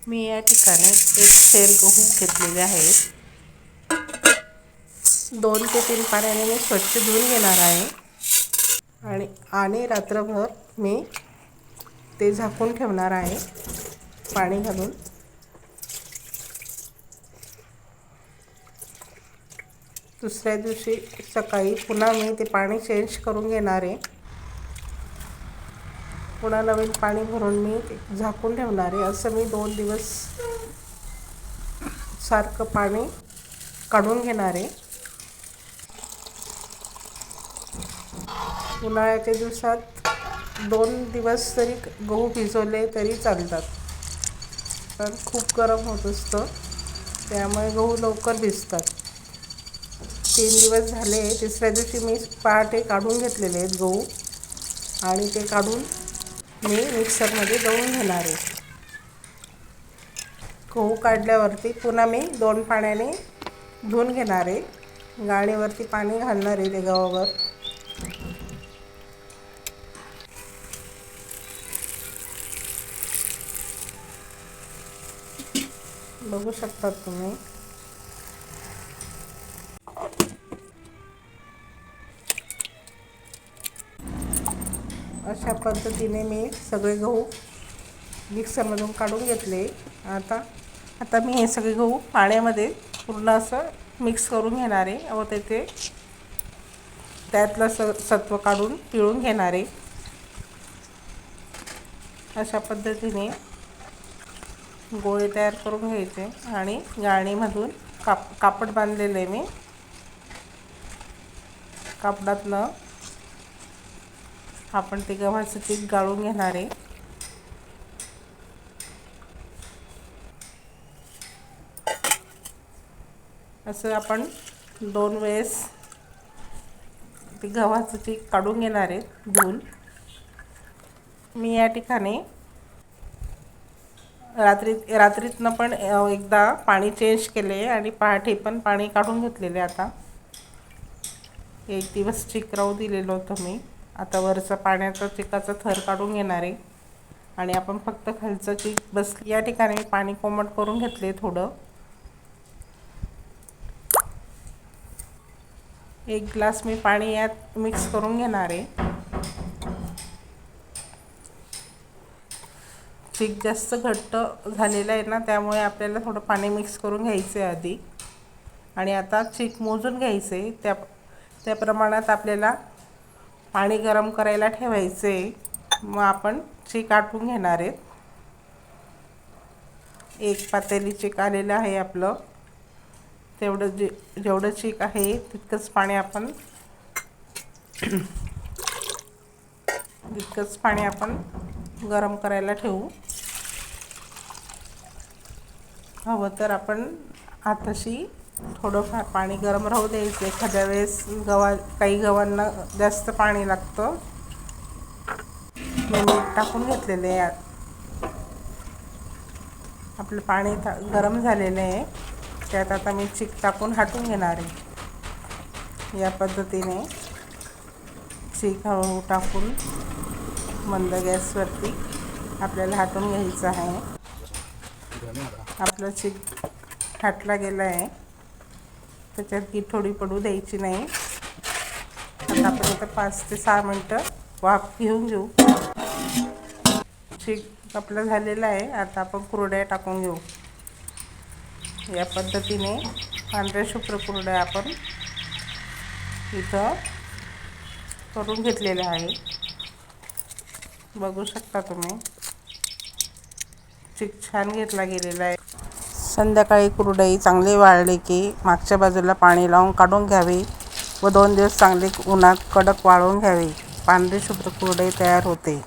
मी या ठिकाणी एक सेर गहू घेतलेले आहेत. 2 ते 3 पाण्याने मी स्वच्छ धुवून घेणार आहे आणि रात्रभर मी ते झाकून ठेवणार आहे पाणी घालून. दुसऱ्या दिवशी सकाळी पुन्हा मी ते पाणी चेंज करून घेणार आहे. पुन्हा नवीन पाणी भरून मी ते झाकून ठेवणार आहे. असं मी 2 दिवस सारखं पाणी काढून घेणार आहे. उन्हाळ्याच्या दिवसात 2 दिवस जरी गहू भिजवले तरी चालतात, पण खूप गरम होत असतं, त्यामुळे गहू लवकर भिजतात. 3 दिवस झाले. तिसऱ्या दिवशी मी पहाटे काढून घेतलेले आहेत गहू आणि ते काढून मी मिक्सरमध्ये दळून घेणार आहे. गहू काढल्यावरती पुन्हा मी 2 पाण्याने धुवून घेणार आहे. गाळणीवरती पाणी घालणार आहे ते गव्हावर. बघू शकता तुम्ही. अशा पद्धतीने मी सगळे गहू मिक्सरमधून काढून घेतले. आता मी हे सगळे गहू पाण्यामध्ये पूर्ण असं मिक्स करून घेणार आहे व त्यातलं सत्व काढून पिळून घेणार आहे. अशा पद्धतीने गोळे तयार करून घ्यायचे आणि गाळणीमधून कापड बांधलेलं आहे मी. कापडातनं आपण ते गव्हाचं पीठ गाळून घेणार आहे. असं आपण 2 वेळेस ते गव्हाचं पीठ काढून घेणार आहे धुवून. मी या ठिकाणी रात्रीतनं पण एकदा पाणी चेंज केले आणि पहाटे पण पाणी काढून घेतलेले. आता 1 दिवस चिक राहू दिलेलं होतं मी. आता वरचा पाण्याचा चिकाचा थर काढून घेणार आहे आणि आपण फक्त खालचं चिक बसली. या ठिकाणी मी पाणी कोमट करून घेतले थोडं. 1 ग्लास मी पाणी यात मिक्स करून घेणार आहे. चिक जास्त घट्ट झालेलं आहे ना, त्यामुळे आपल्याला थोडं पाणी मिक्स करून घ्यायचं आहे आधी. आणि आता चिक मोजून घ्यायचं आहे. त्या प्रमाणात आपल्याला पाणी गरम करायला ठेवायचे. मग आपण चिक आटून घेणार आहेत. 1 पातेली चिक आलेलं आहे आपलं. जेवढं चिक आहे तितकंच पाणी आपण गरम करायला ठेवू. हवं तर आपण हाताशी थोडंफार पाणी गरम राहू द्यायचं. एखाद्या वेळेस काही गव्हांना जास्त पाणी लागतं. मी मीठ टाकून घेतलेले आहे. आपलं पाणी गरम झालेलं आहे. त्यात आता मी चिक टाकून हाटून घेणार आहे. या पद्धतीने चिक हळूहळू टाकून मंद गॅसवरती आपल्याला हाटून घ्यायचं आहे. आपलं चिक हाटला गेला आहे. त्याच्यात की थोडी पडू द्यायची नाही. आता आपण आता 5 ते 6 मिनटं वाफ घेऊन घेऊ. चिक आपलं झालेलं आहे. आता आपण कुरड्या टाकून घेऊ. या पद्धतीने पांढऱ्या शुभ्र कुरड्या आपण इथं करून घेतलेल्या आहे. बघू शकता तुम्ही. चिक छान घेतला गेलेला आहे. संध्याकाळी कुरडई चांगली वाळली की मागच्या बाजूला पाणी लावून काढून घ्यावी व 2 दिवस चांगली उन्हात कडक वाळवून घ्यावी. पांढरी शुभ्र कुरडई तयार होते.